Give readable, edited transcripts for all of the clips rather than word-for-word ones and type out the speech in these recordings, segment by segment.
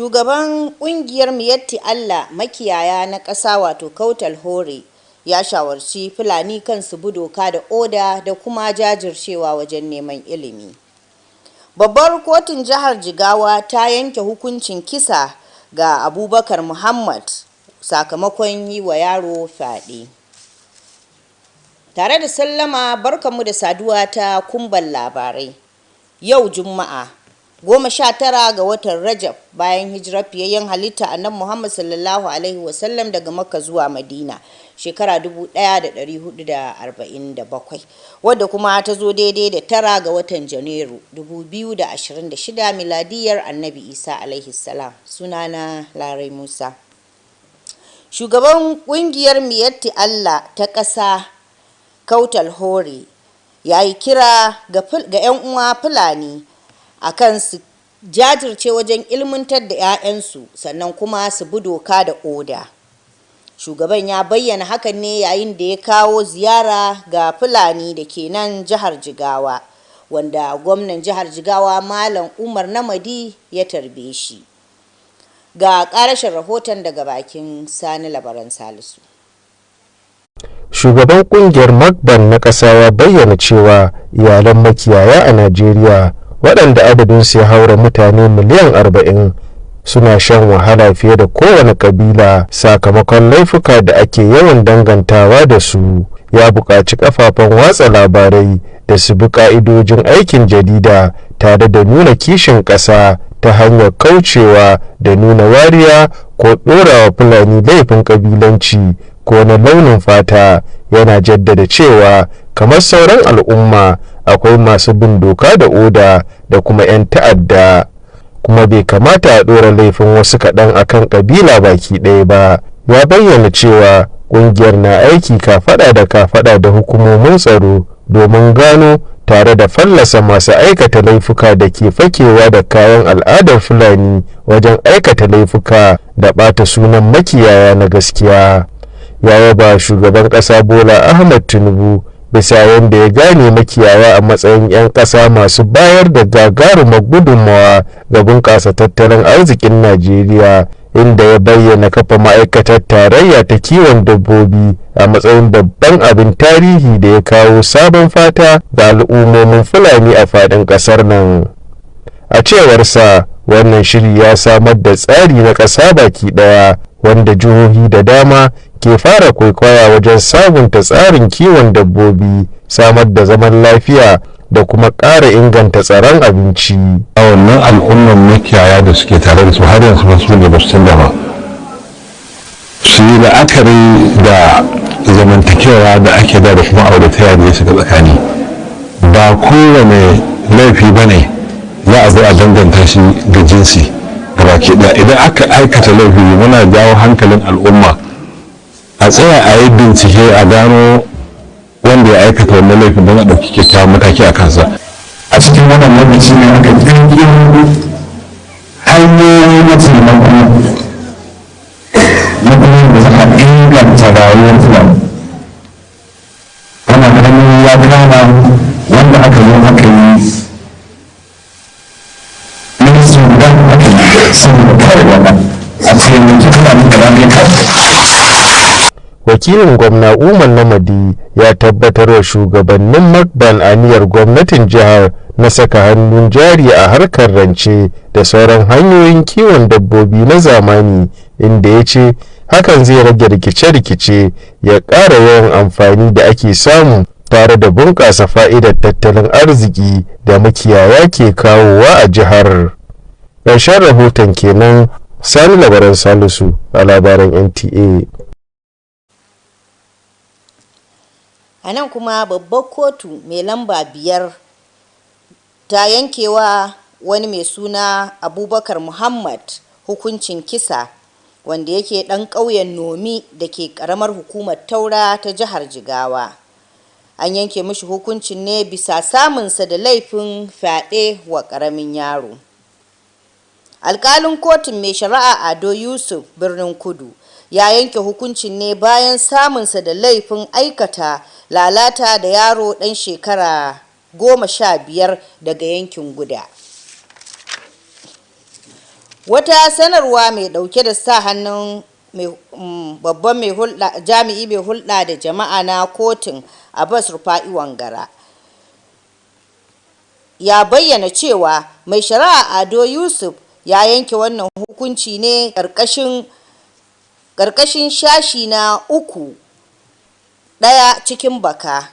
Shugaban ƙungiyar Miyatti Allah makiyaya na ƙasa wato Kautal Hore ya shawarci Fulani kan su bi doka da oda da kuma jajircewa wajen neman ilimi. Babbar kotun jihar Jigawa ta yanke hukuncin kisa ga Abubakar Muhammad sakamakon yi wa yaro fyaɗe. Tare da sallama barkanmu da saduwa ta kumban labarai. Yau Juma'a 19 ga watan Rajab bayan hijirar fiyayyen halitta annabi Muhammad sallallahu alaihi wasallam daga Makka zuwa Madina shekara 1447 wadda kuma ta zo daidai da 9 ga watan Janairu 2026 miladiyar annabi Isa alaihi salam. Sunana Larai Musa. Shugaban kungiyar Miyatti Allah ta ƙasa Kautal Hore ya yi kira ga 'yan uwa Fulani akan su jajirce wajen ilmantar da 'ya'yansu sannan kuma su bi doka da oda. Shugaban ya bayyana hakan ne yayin da ya kawo ziyara ga Fulani da ke nan jihar Jigawa, wanda gwamnan jihar Jigawa Malam Umar Namadi ya tarbe shi. Ga ƙarashin rahoton daga bakin Sani Labaran Salisu. Shugaban kungiyar Magban na ƙasa ya bayyana cewa iyalan makiyaya a Najeriya waɗanda adadinsu ya haura mutane miliyan 40 suna shan wahala fiye da kowane ƙabila sakamakon laifuka da ake yawan dangantawa da su. Ya buƙaci kafafen watsa labarai da su bi ƙa'idojin aikin jarida tare da nuna kishin ƙasa ta hanyar kaucewa da nuna wariya ko ɗorawa Fulani laifin ƙabilanci ko na launin fata. Yana jaddada cewa kamar sauran al'umma akwai masu bin doka da oda da kuma 'yan ta'adda, kuma bai kamata a ɗora laifin wasu kaɗan akan ƙabila baki ɗaya ba. Ya bayyana cewa ƙungiyar na aiki kafaɗa da hukumomin tsaro domin gano tare da fallasa masu aikata laifuka da ke fakewa da kayan al'adar Fulani wajen aikata laifuka da ɓata sunan makiyaya na gaskiya. Ya yaba shugaban ƙasa Bola Ahmed Tinubu bisa yadda ya gane makiyaya a matsayin 'yan ƙasa masu bayar da gagarumar gudunmawa ga bunƙasa tattalin arzikin Najeriya, inda ya bayyana kafa ma'aikatar tarayya ta kiwon dabbobi a matsayin babban abin tarihi da ya kawo sabon fata ga al'ummomin Fulani a faɗin ƙasar nan. A cewarsa, wannan shiri ya samar da tsari na ƙasa baki ɗaya wanda jihohi da dama ke fara kwaikwaya wajen sabunta tsarin kiwon dabbobi, samar da zaman lafiya da kuma ƙara inganta tsaron abinci. A wannan al'ummar makiyaya da suke tare da su har yanzu ba su ne ba su canza ba. Su yi la'akari da zamantakewa da ake da kuma auratayya da ya shiga tsakani. Ba kowane laifi ba ne za a zo a danganta shi ga jinsi gabaki ɗaya. Idan aka aikata laifi muna jawo hankalin al'umma a tsaya a yi bincike a gano wanda ya aikata wannan laifin don a ɗauki kyakkyawan mataki a kansa. A cikin wannan lokaci ne aka ƙirƙiro hanyoyi na taimako na kuma da za a inganta rayuwar Fulani. Wannan hanyoyi ya kama wanda aka zo aka yi ministry guda aka yi saboda kawai wannan a taimaki Fulani da ranar kawai. Wakilin gwamna Umar Namadi ya tabbatar wa shugabannin Magban aniyar gwamnatin jihar na saka hannun jari a harkar rance da sauran hanyoyin kiwon dabbobi na zamani, inda ya ce hakan zai rage rikice-rikice, ya ƙara yawan amfani da ake samu tare da bunƙasa fa'idar tattalin arziki da makiyaya ke kawowa a jihar. Ƙarshen rahoton kenan. Sani Labaran Salisu a labaran NTA. A nan kuma babbar kotu mai lamba 5 ta yankewa wani mai suna Abubakar Muhammad hukuncin kisa, wanda yake ɗan ƙauyen Nomi da ke ƙaramar hukumar Taura ta jihar Jigawa. An yanke mishi hukuncin ne bisa samunsa da laifin fyaɗe wa ƙaramin yaro. Alƙalin kotun mai shari'a Ado Yusuf Birnin Kudu ya yanke hukuncin ne bayan samunsa da laifin aikata lalata da yaro ɗan shekara 15 daga yankin Guda. Wata sanarwa mai dauke da sa hannun babban jami'i mai hulɗa da jama'a na kotun Abbas Rufa'i Wangara ya bayyana cewa mai shari'a Ado Yusuf ya yanke wannan hukunci ne ƙarƙashin shashi na 3(1) cikin baka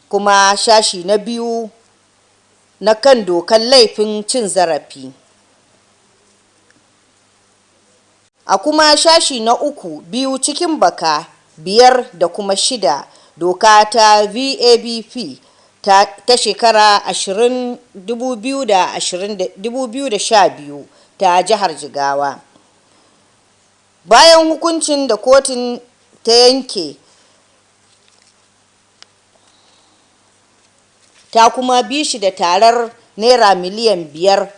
kuma shashi na 2 na kan dokar laifin cin zarafi, a kuma shashi na 3(2) cikin baka 5 da kuma 6 doka ta VABP ta shekara 2012 ta jihar Jigawa. Bayan hukuncin da kotun ta yanke, ta kuma bi shi da tarar naira miliyan 5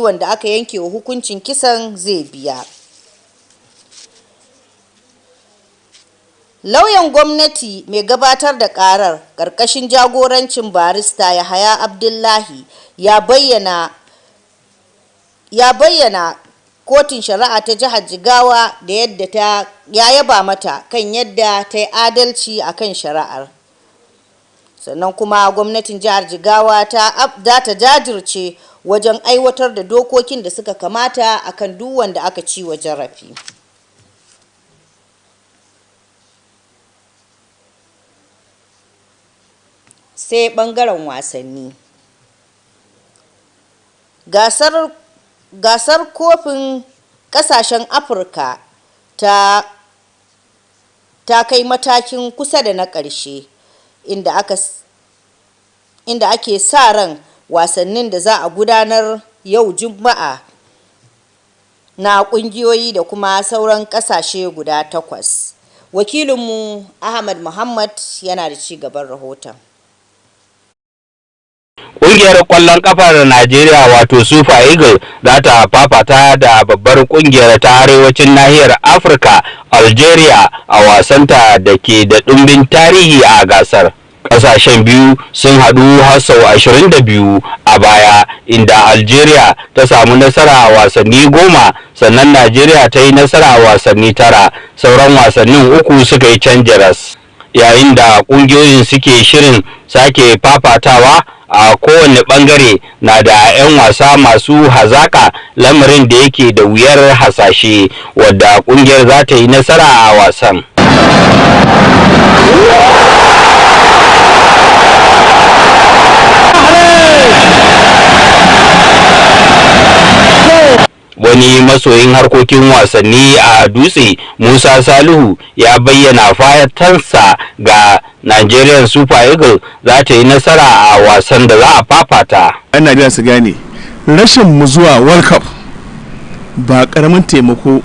wanda aka yanke wa hukuncin kisan zai biya. Lauyan gwamnati mai gabatar da karar ƙarƙashin jagorancin barista Yahaya Abdullahi ya bayyana kotun shari'a ta jihar Jigawa da yadda ya yaba mata kan yadda ta yi adalci a kan shari'ar. Sannan kuma gwamnatin jihar Jigawa ta jajirce wajen aiwatar da dokokin da suka kamata akan duk wanda aka ci wa zarafi. Sai bangaren wasanni. Gasar kofin kasashen Afirka ta kai matakin kusa da na ƙarshe, inda ake sa ran wasannin da za a gudanar yau Juma'a na ƙungiyoyi da kuma sauran ƙasashe guda 8. Wakilinmu Ahmad Muhammad yana da ci gaban rahoton. Ƙungiyar ƙwallon ƙafar Najeriya wato Super Eagles za ta fafata da babbar ƙungiyar ta arewacin nahiyar Afirka Algeria a wasanta da ke da ɗumbin tarihi a gasar. Ƙasashen biyu sun haɗu har sau 22 a baya, inda Algeria ta samu nasara a wasanni 10 sannan Najeriya ta yi nasara a wasanni 9, sauran wasannin 3 suka yi canjaras. Yayin da ƙungiyoyin suke shirin sake fafatawa, a kowane bangare na da 'yan wasa masu hazaka, lamarin da yake da wuyar hasashe wadda kungiyar za ta yi nasara a wasan. Wani masoyin harkokin wasanni a Dutse, Musa Salihu, ya bayyana fatansa ga Nigerian Super Eagles za ta yi nasara a wasan da za a fafata. Yan Najeriya su gane rashin mu zuwa World Cup ba karamin taimako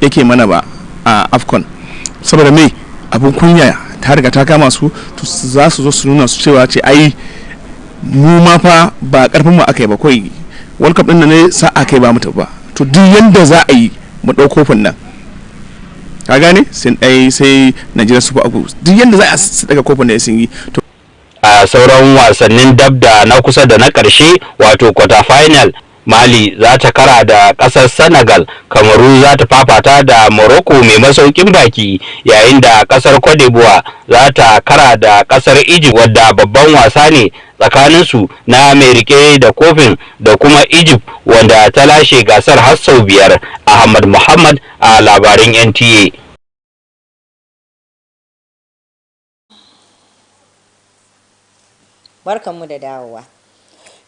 yake mana ba a AFCON, saboda mai abin kunya ta riga ta kama su, za su zo su nuna su cewa ce ai mu ma fa ba karfin mu aka yi ba, kawai World Cup din nan ne sa aka yi ba mu ba. To duk yanda za a yi mu ɗau kofin nan, ka gane, sai Nigeria Super Eagles duk yanda za a su daga kofin da sun yi. A sauran wasannin dabda na kusa da na ƙarshe wato quarter final, Mali za ta kara da ƙasar Senegal, Kamaru za ta fafata da Morocco mai masaukin baki, yayin da ƙasar Cote d'Ivoire za ta kara da ƙasar Egypt wadda babban wasa ne tsakaninsu na mai rike da kofin da kuma Egypt wanda ta lashe gasar har sau 5. Ahmad Muhammad a labarin NTA. Barkanmu da dawowa.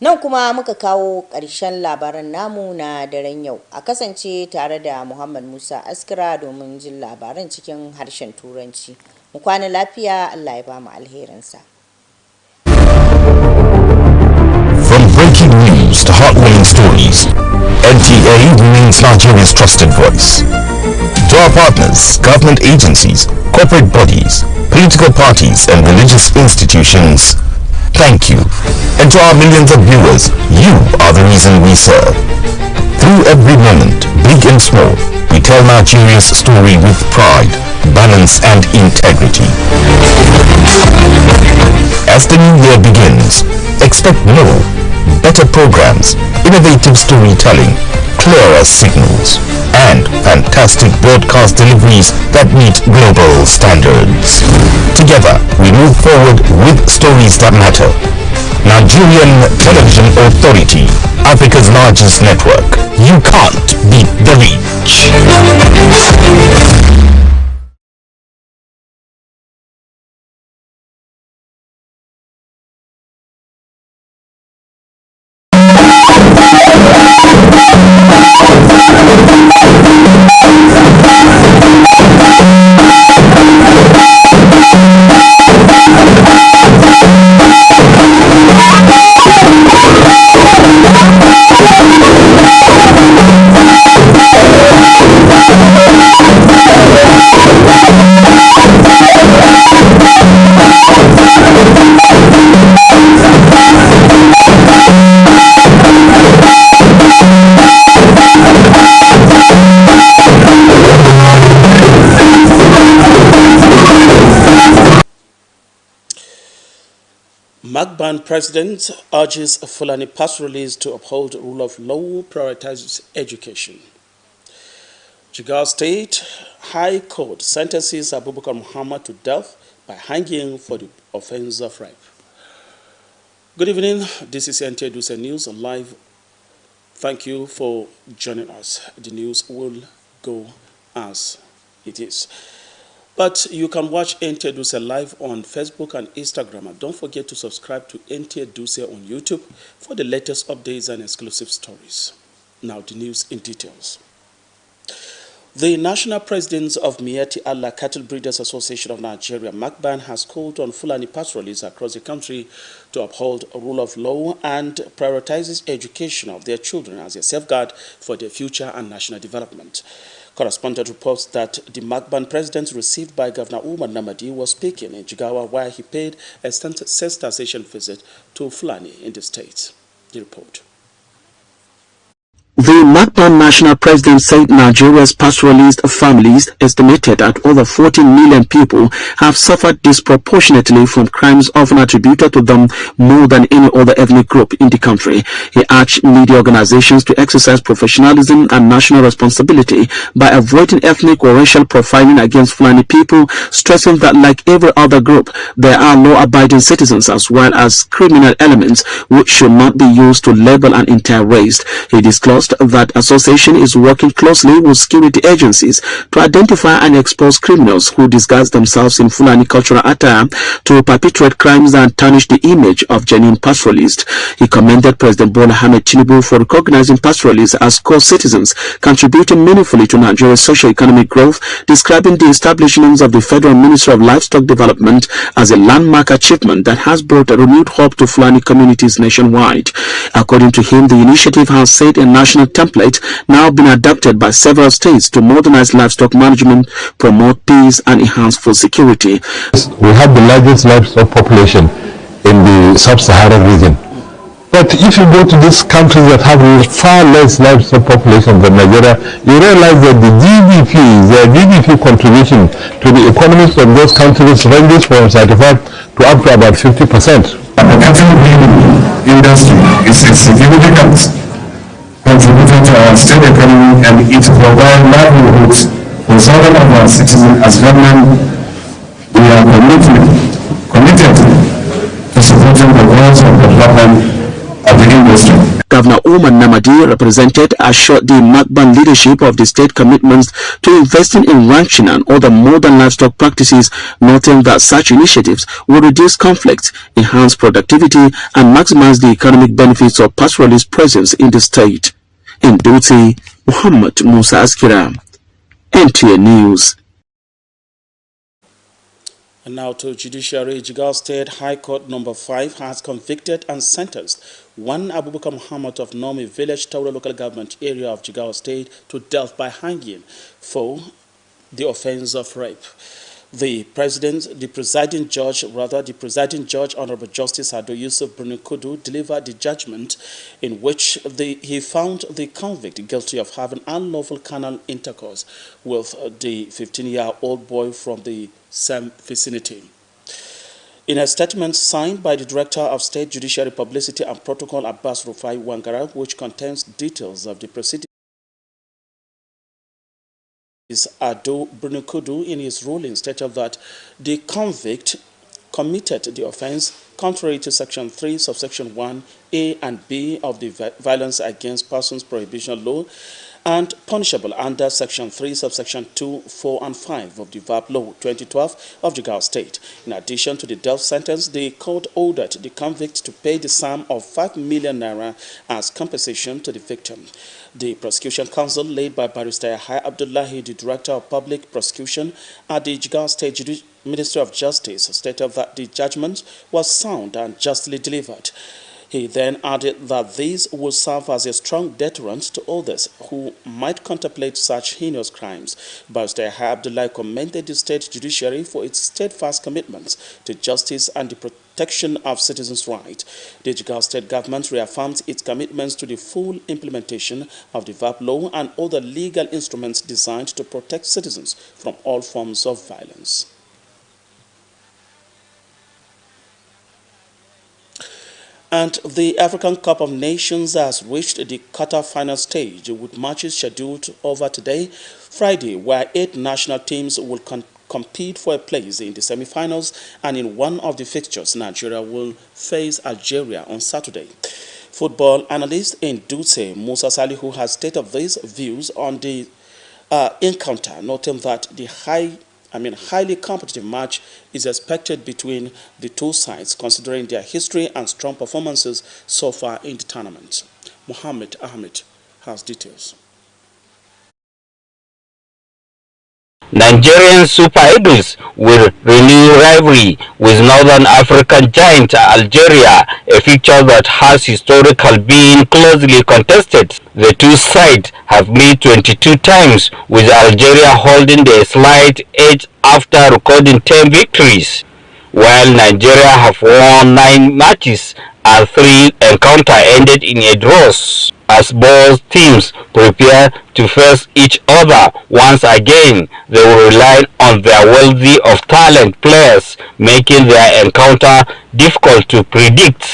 Nan kuma muka kawo ƙarshen labaran namu na daren yau. A kasance tare da Muhammad Musa Askira domin jin labaran cikin harshen Turanci. Mu kwana lafiya, Allah ya ba mu alherinsa. From breaking news to heartwarming stories, NTA remains Nigeria's trusted voice. To our partners, government agencies, corporate bodies, political parties, and religious institutions, thank you. And to our millions of viewers, you are the reason we serve. Through every moment, big and small, we tell Nigeria's story with pride, balance, and integrity. As the new year begins, expect more, better programs, innovative storytelling, clearer signals, and fantastic broadcast deliveries that meet global standards. Together, we move forward with stories that matter. Nigerian Television Authority, Africa's largest network. You can't beat the reach. Magban President urges Fulani pastoralists to uphold rule of law, prioritizes education. Jigawa State High Court sentences Abubakar Muhammad to death by hanging for the offense of rape. Good evening, this is Nta Dutse News Live. Thank you for joining us. The news will go as it is. But you can watch Nta Dutse live on Facebook and Instagram. And don't forget to subscribe to Nta Dutse on YouTube for the latest updates and exclusive stories. Now the news in details. The National President of Miyetti Allah Cattle Breeders Association of Nigeria, Magban, has called on Fulani pastoralists across the country to uphold a rule of law and prioritizes education of their children as a safeguard for their future and national development. Correspondent reports that the Magban president received by Governor Umar Namadi was speaking in Jigawa where he paid a sensitization visit to Fulani in the state. The report. The Magban national president said Nigeria's pastoralist families, estimated at over 40 million people, have suffered disproportionately from crimes often attributed to them more than any other ethnic group in the country. He urged media organizations to exercise professionalism and national responsibility by avoiding ethnic or racial profiling against Fulani people, stressing that like every other group, there are law-abiding citizens as well as criminal elements which should not be used to label an entire race. He disclosed that association is working closely with security agencies to identify and expose criminals who disguise themselves in Fulani cultural attire to perpetrate crimes and tarnish the image of genuine pastoralists. He commended President Bola Ahmed Tinubu for recognizing pastoralists as core citizens, contributing meaningfully to Nigeria's socio-economic growth, describing the establishment of the Federal Ministry of Livestock Development as a landmark achievement that has brought a renewed hope to Fulani communities nationwide. According to him, the initiative has set a national template now been adopted by several states to modernize livestock management, promote peace, and enhance food security. We have the largest livestock population in the sub-Saharan region. But if you go to these countries that have far less livestock population than Nigeria, you realize that the GDP contribution to the economies of those countries ranges from 35 to up to about 50%. The cattle breeding industry is a significant contributor to our state economy, and it provides livelihoods for several of our citizens. As government, we are committed to supporting the goals of development of the industry. Governor Umar Namadi, represented, assured the Magban leadership of the state commitments to investing in ranching and other modern livestock practices, noting that such initiatives will reduce conflict, enhance productivity, and maximize the economic benefits of pastoralist presence in the state. In Dutse, Muhammad Musa Askira, NTA News. And now to judiciary. Jigawa State High Court number 5 has convicted and sentenced one Abubakar Muhammad of Nomi Village, Taura local government area of Jigawa State to death by hanging for the offense of rape. The presiding judge, Honorable Justice Ado Yusuf Brunukudu, delivered the judgment in which he found the convict guilty of having unlawful carnal intercourse with the 15-year-old boy from the same vicinity. In a statement signed by the Director of State Judiciary Publicity and Protocol, Abbas Rufai Wangara, which contains details of the proceedings, Ado Brunukudu in his ruling stated that the convict committed the offense contrary to Section 3, subsection 1A and B of the Violence Against Persons Prohibition Law and punishable under Section 3, subsection 2, 4 and 5 of the VAP Law 2012 of Jigawa State. In addition to the death sentence, the court ordered the convict to pay the sum of 5 million naira as compensation to the victim. The prosecution counsel, led by Barrister Yahya Abdullahi, the Director of Public Prosecution at the Jigawa State Ministry of Justice, stated that the judgment was sound and justly delivered. He then added that this will serve as a strong deterrent to others who might contemplate such heinous crimes. Barrister Yahya Abdullahi commended the state judiciary for its steadfast commitments to justice and the protection of citizens' rights. The Jigawa state government reaffirms its commitments to the full implementation of the VAP law and other legal instruments designed to protect citizens from all forms of violence. And the African Cup of Nations has reached the quarter-final stage with matches scheduled over today, Friday, where 8 national teams will compete for a place in the semi-finals, and in one of the fixtures, Nigeria will face Algeria on Saturday. Football analyst Nta Dutse Musa Salihu has stated these views on the encounter, noting that the highly competitive match is expected between the two sides, considering their history and strong performances so far in the tournament. Mohammed Ahmed has details. Nigerian Super Eagles will renew rivalry with Northern African giant Algeria, a fixture that has historically been closely contested. The two sides have met 22 times, with Algeria holding the slight edge after recording 10 victories, while Nigeria have won 9 matches and 3 encounters ended in a draw. As both teams prepare to face each other once again, they will rely on their wealth of talent players, making their encounter difficult to predict.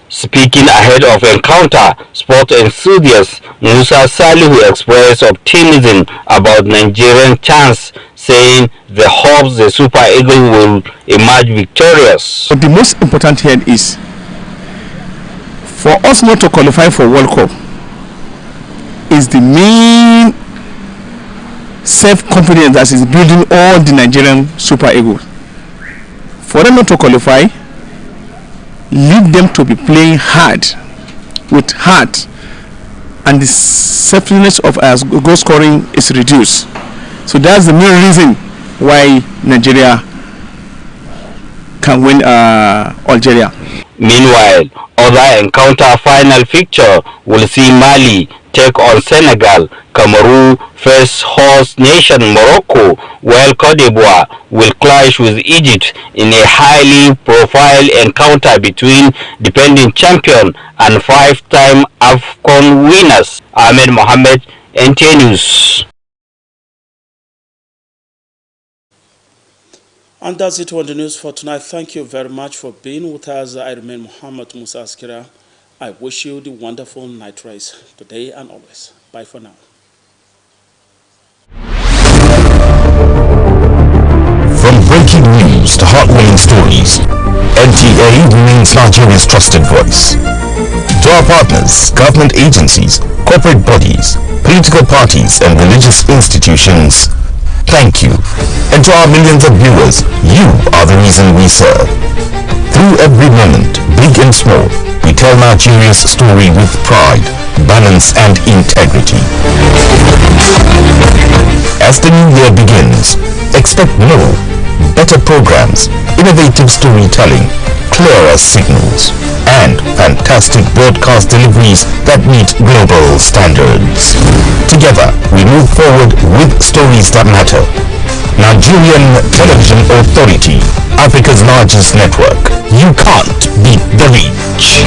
Speaking ahead of encounter, sport enthusiast Musa Salihu expressed optimism about Nigerian chance, saying they hope the Super Eagles will emerge victorious. But the most important here is for us not to qualify for World Cup is the main self-confidence that is building all the Nigerian Super Eagles. For them not to qualify, lead them to be playing hard, with heart, and the selfishness of our goal scoring is reduced. So that's the main reason why Nigeria can win Algeria. Meanwhile, other encounter final fixture will see Mali take on Senegal, Cameroon face host nation Morocco, while Cote d'Ivoire will clash with Egypt in a highly profile encounter between defending champion and 5-time AFCON winners. Ahmed Mohammed, NTA News. And that's it on the news for tonight. Thank you very much for being with us. I remain Muhammad Musa Askira. I wish you the wonderful night rest today and always. Bye for now. From breaking news to heart-warming stories, NTA remains Nigeria's trusted voice. To our partners, government agencies, corporate bodies, political parties, and religious institutions, thank you. And to our millions of viewers, you are the reason we serve. Through every moment, big and small, we tell Nigeria's story with pride, balance, and integrity. As the new year begins, expect more, better programs, innovative storytelling, clearer signals, and fantastic broadcast deliveries that meet global standards. Together, we move forward with stories that matter. Nigerian Television Authority, Africa's largest network. You can't beat the reach.